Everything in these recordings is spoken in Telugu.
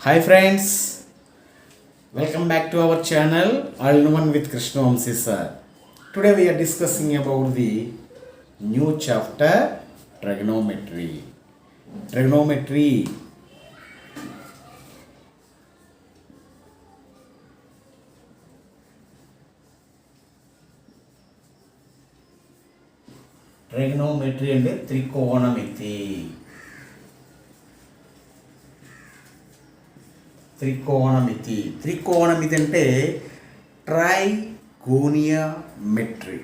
Hi friends, welcome back to our channel All in One with Krishna Vamsi sir. Today we are discussing about the new chapter trigonometry. Trigonometry అంటే త్రికోణమితి. త్రికోణమితి అంటే trigonometry.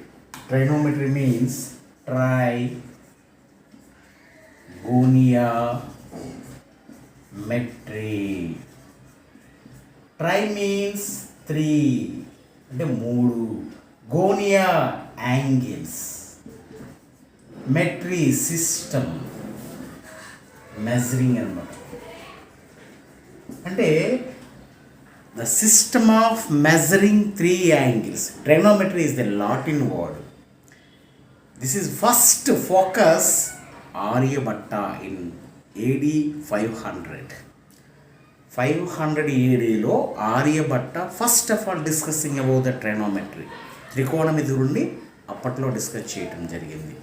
Trigonometry means trigonometry. Tri means three అంటే మూడు, గోనియా యాంగిల్స్, మెట్రీ సిస్టమ్, మెజరింగ్ అన్నమాట. అంటే the system of measuring three angles. Trigonometry is the Latin word. This is first focus Aryabhata in AD 500. 500 ADలో Aryabhata first of all discussing about the trigonometry. త్రికోణమితి గురించి అప్పట్లో డిస్కస్ చేయటం జరిగింది.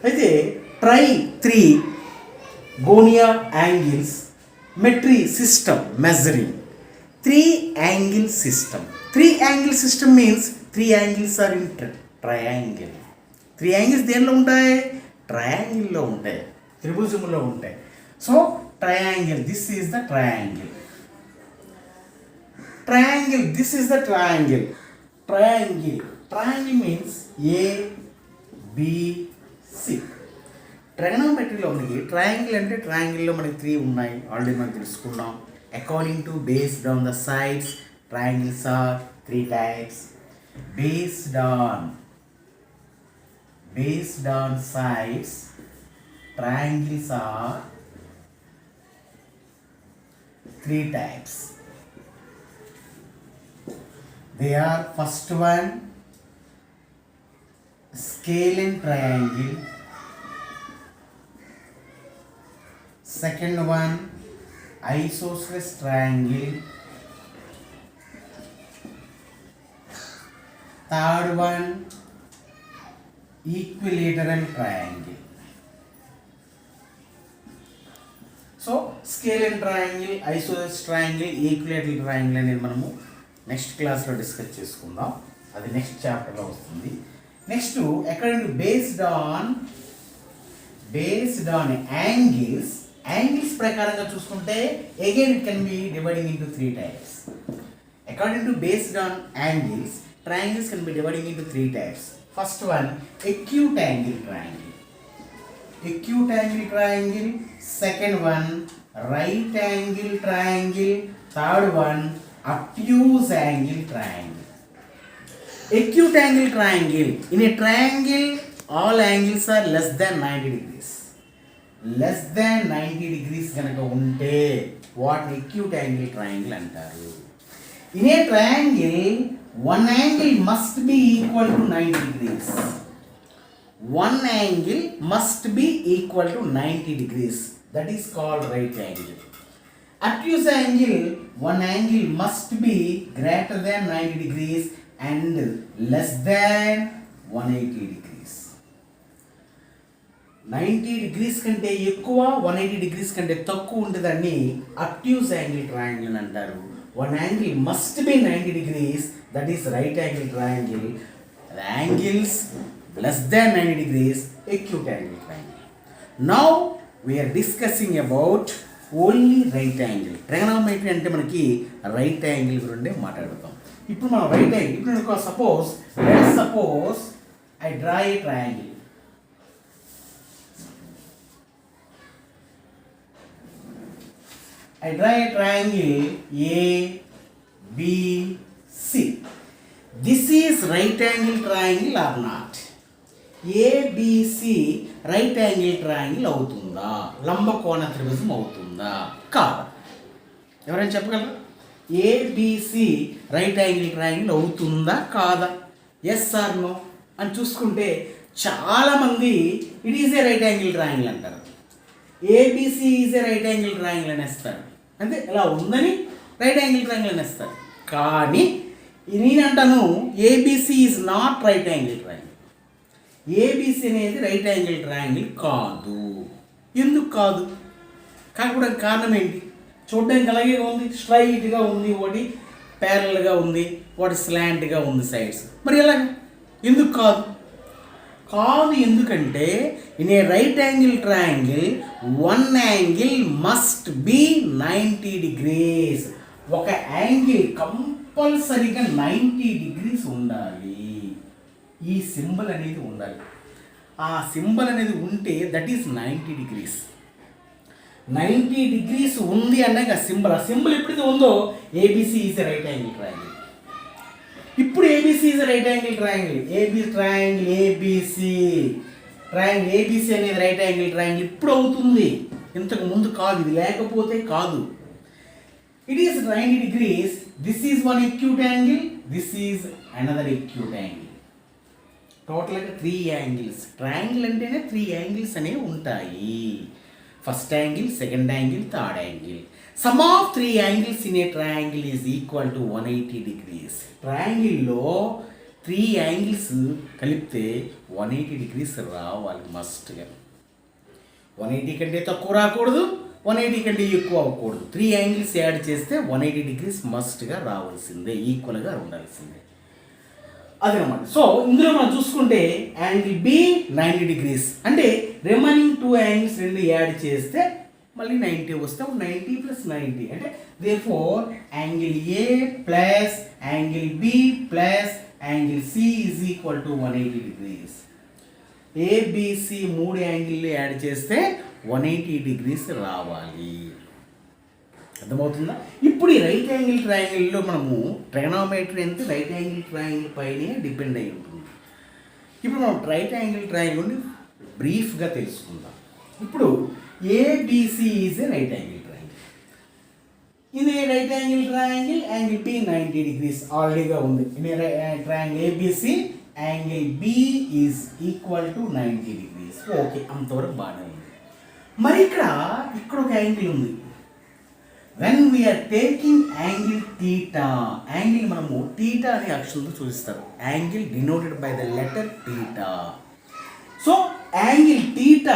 అయితే త్రీ గోనియా యాంగిల్స్, మెట్రీ system, measuring three angle system. Three angle system means three angles are in triangle. Three angles దేనిలో ఉంటాయి? ట్రయాంగిల్లో ఉంటాయి, త్రిభుజంలో ఉంటాయి. So triangle, this is the triangle. This is the triangle. Triangle means ABC. ట్రిగోనోమెట్రీలో మనకి ట్రయాంగిల్ అంటే ట్రయాంగిల్లో మనకి త్రీ ఉన్నాయి, ఆల్రెడీ మనం తెలుసుకున్నాం. According to based on the sides, triangles are three types. Based on sides, triangles are three types. They are, first one, scalene triangle. Second one, isosceles triangle. Third one, equilateral triangle. So scalene triangle, isosceles triangle, equilateral triangle అనేది మనము నెక్స్ట్ క్లాస్లో డిస్కస్ చేసుకుందాం. అది నెక్స్ట్ చాప్టర్లో వస్తుంది. Next according to based on angles ప్రకారంగా చూసుకుంటే again it can be dividing into three types. According to based on angles, triangles can be dividing into three types. First one, acute angle triangle. Second one, right angle triangle. Third one, obtuse angle triangle. Acute angle triangle. In a triangle, all angles are less than 90 degrees. Less than 90 degrees కనుక ఉంటే వాటిని acute angle triangle అంటారు. In a triangle, one angle must be equal to 90 degrees. One angle must be equal to 90 degrees. That is called right angle. Obtuse angle, one angle must be greater than 90 degrees and less than 180 degrees. 90 degrees కంటే ఎక్కువ, 180 degrees కంటే తక్కువ ఉండేదాన్ని obtuse angle triangle అని అంటారు. One angle must be 90 degrees, that is right angle triangle. The angles less than 90 degrees, acute angle triangle. Now we are discussing about only right angle. Trigonometry అంటే మనకి రైట్ యాంగిల్ గురించి మాట్లాడుతాం. ఇప్పుడు మనం రైట్ యాంగిల్, ఇప్పుడు suppose I draw a triangle. I draw a triangle ABC. This is right angle triangle or not? ABC right angle triangle అవుతుందా? లంబకోణ త్రిభుజం అవుతుందా? కాదా? ఎవరైనా చెప్పగలరా? ABC రైట్ యాంగిల్ ట్రయాంగిల్ అవుతుందా కాదా? ఎస్ ఆర్ నో అని చూసుకుంటే చాలామంది it is a right angle triangle అంటారు. ABC is a right angle triangle అనేస్తారు. అంటే ఇలా ఉందని రైట్ యాంగిల్ ట్రయాంగిల్ అనేస్తారు. కానీ నేనంటాను ABC is not right angle triangle. ABC అనేది రైట్ యాంగిల్ ట్రయాంగిల్ కాదు. ఎందుకు కాదు? కాకపోవడానికి కారణం ఏంటి? చూడడానికి అలాగే ఉంది, స్ట్రైట్గా ఉంది, ఒకటి ప్యారల్గా ఉంది, ఒకటి స్లాంట్గా ఉంది సైడ్స్. మరి ఎలాగ? ఎందుకు కాదు? కాదు ఎందుకంటే in a right angle triangle one angle must be 90 degrees. ఒక యాంగిల్ కంపల్సరీగా 90 degrees ఉండాలి. ఈ సింబల్ అనేది ఉండాలి. ఆ సింబల్ అనేది ఉంటే దట్ ఈస్ 90 degrees. 90 degrees ఉంది అన్నాక ఆ సింబల్ ఎప్పుడైతే ఉందో ABC is right angle triangle. ఇప్పుడు ABC is right angle triangle. ABC అనేది రైట్ యాంగిల్ ట్రయాంగిల్ ఇప్పుడు అవుతుంది, ఇంతకు ముందు కాదు. ఇది లేకపోతే కాదు. It is 90 degrees. This is one acute angle, this is another acute angle. టోటల్గా 3 యాంగిల్స్. ట్రయాంగిల్ అంటేనే 3 యాంగిల్స్ అనేవి ఉంటాయి. First angle, second angle, third angle. Sum of 3 angles in a triangle is equal to 180 degrees. ట్రయాంగిల్లో 3 angles కలిపితే 180 degrees రావాలి మస్ట్గా. 180 కంటే తక్కువ రాకూడదు, 180 కంటే ఎక్కువ అవ్వకూడదు. 3 యాంగిల్స్ యాడ్ చేస్తే 180 degrees మస్ట్గా రావాల్సిందే, ఈక్వల్గా ఉండాల్సిందే. అదనమాట. సో ఇందులో మనం చూసుకుంటే యాంగిల్ బి 90 degrees అంటే రిమైనింగ్ 2 యాంగిల్స్ రెండు యాడ్ చేస్తే మళ్ళీ 90 వస్తే 90 + 90 అంటే therefore angle A plus angle B plus angle C is equal to 180 degrees. ABC 3 angle add చేస్తే 180 degrees రావాలి. అర్థమవుతుందా? ఇప్పుడు ఈ రైట్ యాంగిల్ ట్రయాంగిల్లో మనము ట్రిగనోమెట్రీ అంటే రైట్ యాంగిల్ ట్రయాంగిల్ పైనే డిపెండ్ అయి ఉంటుంది. ఇప్పుడు మనం రైట్ యాంగిల్ ట్రయాంగిల్ని బ్రీఫ్గా తెలుసుకుందాం. ఇప్పుడు ABC is a right angle triangle. ఇది right angle triangle, angle B 90 degrees ఆల్రెడీగా ఉంది. In triangle ABC angle B is equal to 90 degrees. Okay, అంతవరకు బాగానే ఉంది. మరి ఇక్కడ ఒక యాంగిల్ ఉంది. When we are taking angle theta, angle మనము థీటా అనే అక్షరంతో చూపిస్తారు. Angle denoted by the letter theta. So angle theta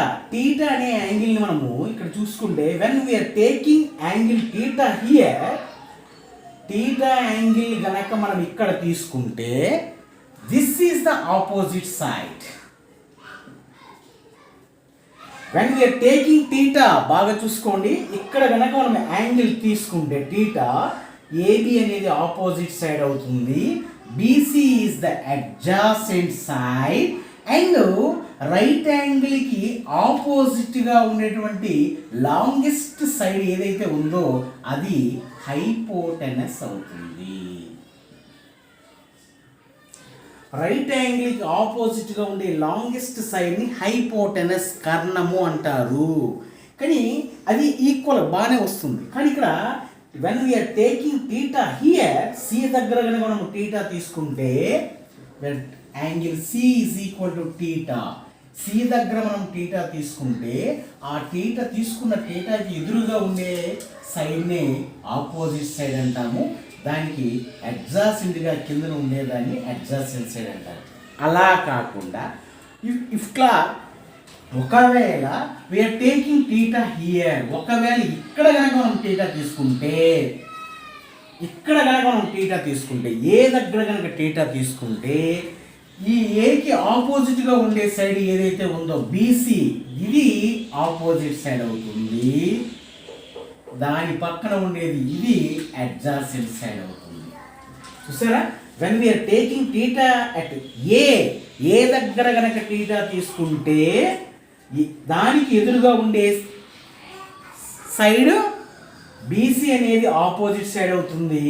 అనే యాంగిల్ని మనము ఇక్కడ చూసుకుంటే when we are taking angle theta here, theta angle గనక మనం ఇక్కడ తీసుకుంటే this is the opposite side. When we are taking theta బాగా చూసుకోండి, ఇక్కడ కనుక మనం యాంగిల్ తీసుకుంటే థీటా ఏబి అనేది ఆపోజిట్ సైడ్ అవుతుంది, BC is the adjacent side and right యాంగిల్కి ఆపోజిట్గా ఉండేటువంటి లాంగెస్ట్ సైడ్ ఏదైతే ఉందో అది హైపోటెనస్ అవుతుంది. రైట్ యాంగిల్కి ఆపోజిట్గా ఉండే లాంగెస్ట్ సైడ్ని హైపోటెనస్ కర్ణము అంటారు. కానీ అది ఈక్వల్ బాగానే వస్తుంది. కానీ ఇక్కడ when we are taking theta here, C దగ్గర కనుక మనం థీటా తీసుకుంటే angle C is equal to theta. C దగ్గర మనం థీటా తీసుకుంటే ఆ థీటా తీసుకున్న థీటాకి ఎదురుగా ఉండే సైడ్ని ఆపోజిట్ సైడ్ అంటాము. దానికి అడ్జాసెంట్గా కింద ఉండేదాన్ని అడ్జాసెంట్ సైడ్ అంటారు. అలా కాకుండా ఇట్లా ఒకవేళ వీఆర్ టేకింగ్ థీటా హియర్, ఒకవేళ ఇక్కడ కనుక మనం థీటా తీసుకుంటే, ఏ దగ్గర కనుక థీటా తీసుకుంటే ఈ ఏకి ఆపోజిట్గా ఉండే సైడ్ ఏదైతే ఉందో బీసీ, ఇది ఆపోజిట్ సైడ్ అవుతుంది. దాని పక్కన ఉండేది ఇది అడ్జాసెంట్ సైడ్ అవుతుంది. చూసారా? When we are taking theta at A దగ్గర కనుక థీటా తీసుకుంటే దానికి ఎదురుగా ఉండే సైడ్ బీసీ అనేది ఆపోజిట్ సైడ్ అవుతుంది,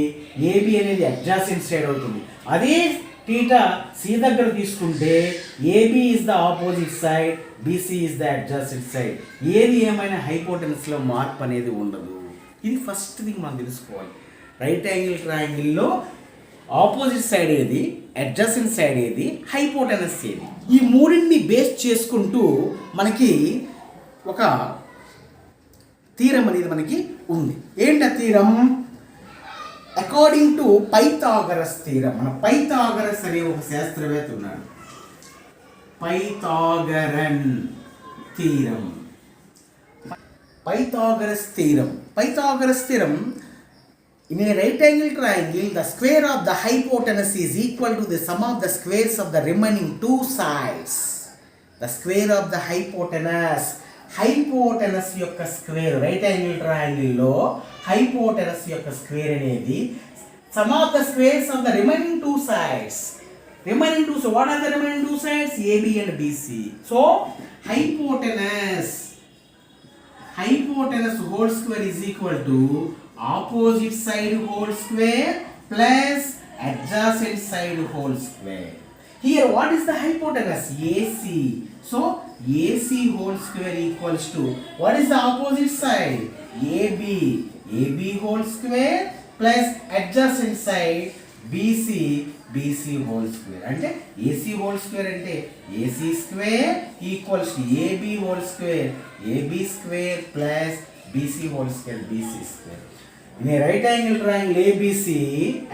ఏబి అనేది అడ్జాసెంట్ సైడ్ అవుతుంది. అదే థీటా సి దగ్గర తీసుకుంటే AB is the opposite side, BC is the adjacent side. ఏది ఏమైనా హైపోటెనస్లో మార్పు అనేది ఉండదు. ఇది ఫస్ట్ థింగ్ మనం తెలుసుకోవాలి. రైట్ యాంగిల్ ట్రయాంగిల్లో ఆపోజిట్ సైడ్ ఏది, అడ్జసెంట్ సైడ్ ఏది, హైపోటెనస్ ఏది, ఈ మూడింటిని బేస్ చేసుకుంటూ మనకి ఒక థీరం అనేది మనకి ఉంది. ఏంటి ఆ theorem? According to Pythagoras theorem. మన పైథాగరస్ అనే ఒక శాస్త్రవేత్త ఉన్నాడు. Pythagorean theorem. Pythagoras theorem. Pythagoras theorem, in a right angle triangle, the square of the hypotenuse is equal to the sum of the squares of the remaining two sides. The square of the hypotenuse. Hypotenuse యొక్క స్క్వేర్, రైట్ యాంగిల్ ట్రయాంగిల్ లో హైపోటెనస్ యొక్క స్క్వేర్ అనేది sum of the squares of the remaining two sides. Remaining two, so what are the remaining two sides? AB and BC. So hypotenuse whole square is equal to opposite side whole square plus adjacent side whole square. Here what is the hypotenuse? AC. So AC whole square equals to, what is the opposite side? AB. AB whole square plus adjacent side BC. BC whole square. అంటే AC whole square అంటే AC square equals to AB whole square. AB square plus BC whole square. BC square. In a right angle triangle ABC,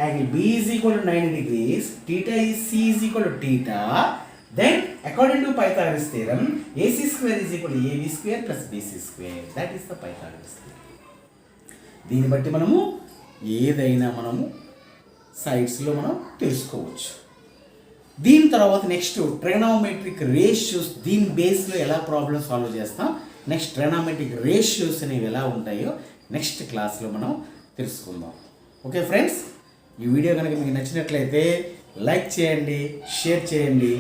angle B is equal to 90 degrees. Theta is C is equal to theta. Then according to Pythagoras theorem, AC square is equal to AB square plus BC square. That is the Pythagoras theorem. దీన్ని బట్టి మనము ఏదైనా మనము సైడ్స్లో మనం తెలుసుకోవచ్చు. దీని తర్వాత నెక్స్ట్ ట్రిగనోమెట్రిక్ రేషియోస్, దీని బేస్లో ఎలా ప్రాబ్లమ్ సాల్వ్ చేస్తాం, నెక్స్ట్ ట్రిగనోమెట్రిక్ రేషియోస్ అనేవి ఎలా ఉంటాయో నెక్స్ట్ క్లాస్లో మనం తెలుసుకుందాం. ఓకే ఫ్రెండ్స్, ఈ వీడియో కనుక మీకు నచ్చినట్లయితే లైక్ చేయండి, షేర్ చేయండి,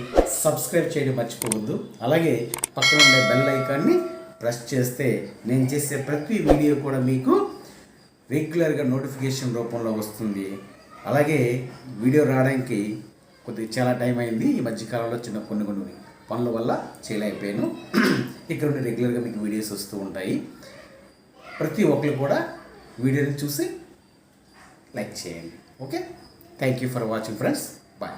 సబ్స్క్రైబ్ చేయడం మర్చిపోవద్దు. అలాగే పక్కన ఉండే బెల్ ఐకాన్ని ప్రెస్ చేస్తే నేను చేసే ప్రతి వీడియో కూడా మీకు రెగ్యులర్గా నోటిఫికేషన్ రూపంలో వస్తుంది. అలాగే వీడియో రావడానికి కొద్దిగా చాలా టైం అయింది. ఈ మధ్యకాలంలో చిన్న కొన్ని పనుల వల్ల చేయలేకపోయాను. ఇక్కడ నుండి రెగ్యులర్గా మీకు వీడియోస్ వస్తూ ఉంటాయి. ప్రతి ఒక్కరు కూడా వీడియోని చూసి లైక్ చేయండి. Okay, thank you for watching friends. Bye.